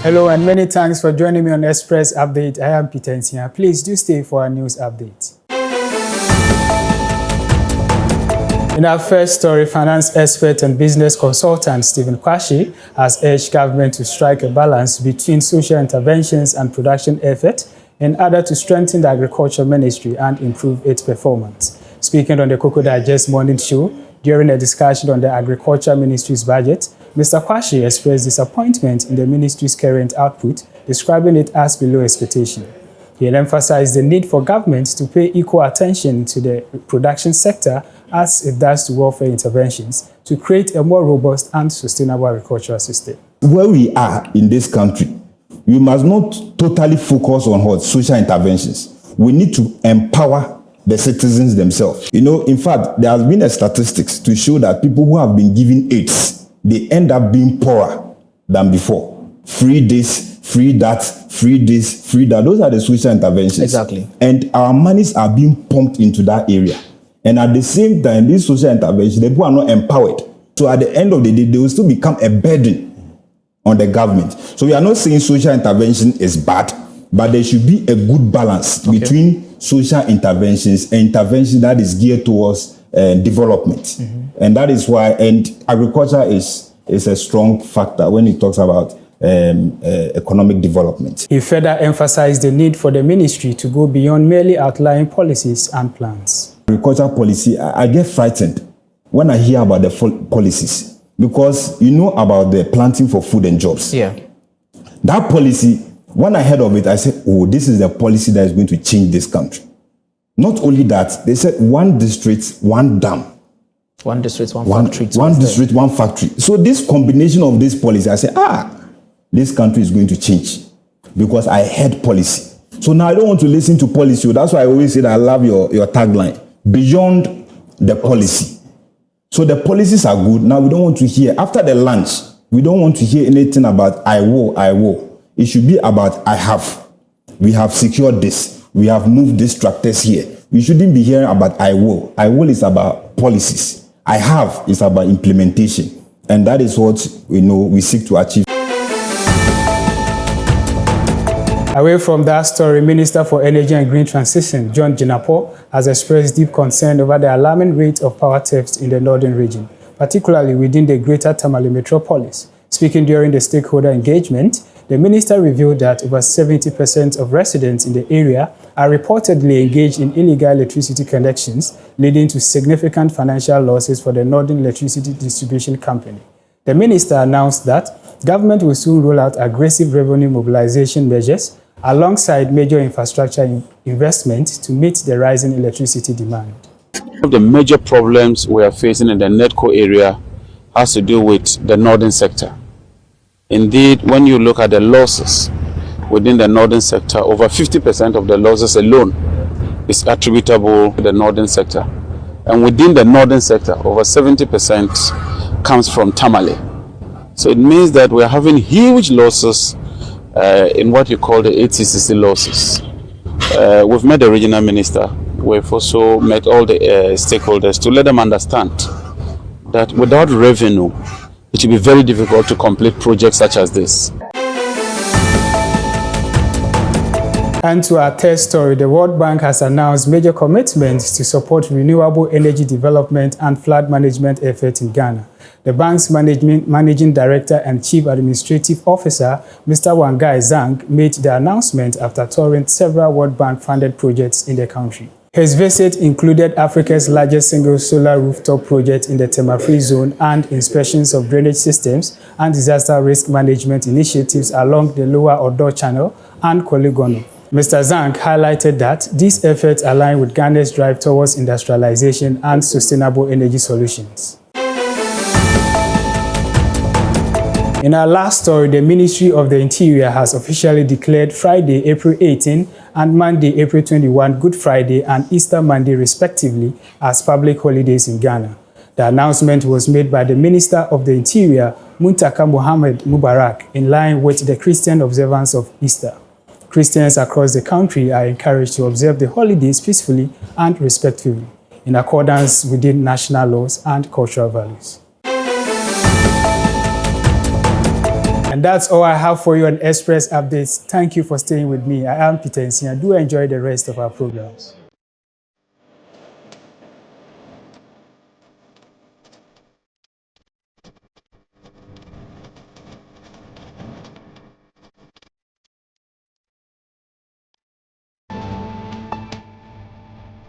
Hello and many thanks for joining me on Express Update. I am Peter Ntia. Please do stay for our news update. In our first story, finance expert and business consultant Stephen Kwashi has urged government to strike a balance between social interventions and production effort in order to strengthen the agriculture ministry and improve its performance. Speaking on the Cocoa Digest morning show during a discussion on the agriculture ministry's budget, Mr. Kwashi expressed disappointment in the ministry's current output, describing it as below expectation. He emphasized the need for government to pay equal attention to the production sector as it does to welfare interventions to create a more robust and sustainable agricultural system. Where we are in this country, we must not totally focus on what social interventions. We need to empower the citizens themselves. In fact, there has been a statistics to show that people who have been given aids, they end up being poorer than before. Free this, free that, free this, free that. Those are the social interventions. Exactly. And our monies are being pumped into that area. And at the same time, these social interventions, the people are not empowered. So at the end of the day, they will still become a burden on the government. So we are not saying social intervention is bad, but there should be a good balance between social interventions and intervention that is geared towards development. And that is why, and agriculture is a strong factor when it talks about economic development. He further emphasized the need for the ministry to go beyond merely outlining policies and plans. Agriculture policy, I get frightened when I hear about the policies, because about the planting for food and jobs. Yeah. That policy, when I heard of it, I said, oh, this is the policy that is going to change this country. Not only that, they said one district, one dam. One district, one factory. One district, one factory. So this combination of this policy, I said, this country is going to change, because I heard policy. So now I don't want to listen to policy. That's why I always say that I love your tagline, beyond the policy. So the policies are good. Now we don't want to hear, after the lunch, we don't want to hear anything about I will. It should be about I have. We have secured this. We have moved these tractors here. We shouldn't be hearing about I will. I will is about policies. I have is about implementation. And that is what we seek to achieve. Away from that story, Minister for Energy and Green Transition, John Jinapor, has expressed deep concern over the alarming rate of power theft in the northern region, particularly within the Greater Tamale metropolis. Speaking during the stakeholder engagement, the minister revealed that over 70% of residents in the area are reportedly engaged in illegal electricity connections, leading to significant financial losses for the Northern Electricity Distribution Company. The minister announced that government will soon roll out aggressive revenue mobilization measures alongside major infrastructure investment to meet the rising electricity demand. One of the major problems we are facing in the NEDCO area has to do with the northern sector. Indeed, when you look at the losses within the northern sector, over 50% of the losses alone is attributable to the northern sector. And within the northern sector, over 70% comes from Tamale. So it means that we're having huge losses in what you call the ATCC losses. We've met the regional minister. We've also met all the stakeholders to let them understand that without revenue, it will be very difficult to complete projects such as this. And to our third story, the World Bank has announced major commitments to support renewable energy development and flood management efforts in Ghana. The bank's managing director and chief administrative officer, Mr. Wangai Zhang, made the announcement after touring several World Bank-funded projects in the country. His visit included Africa's largest single solar rooftop project in the Tema-Free Zone and inspections of drainage systems and disaster risk management initiatives along the Lower Odo Channel and Koligono. Mr. Zhang highlighted that these efforts align with Ghana's drive towards industrialization and sustainable energy solutions. In our last story, the Ministry of the Interior has officially declared Friday, April 18 and Monday, April 21, Good Friday and Easter Monday respectively as public holidays in Ghana. The announcement was made by the Minister of the Interior, Muntaka Mohammed Mubarak, in line with the Christian observance of Easter. Christians across the country are encouraged to observe the holidays peacefully and respectfully, in accordance with national laws and cultural values. And And that's all I have for you on Express Updates. Thank you for staying with me. I am Peter Nsia. Do enjoy the rest of our programs.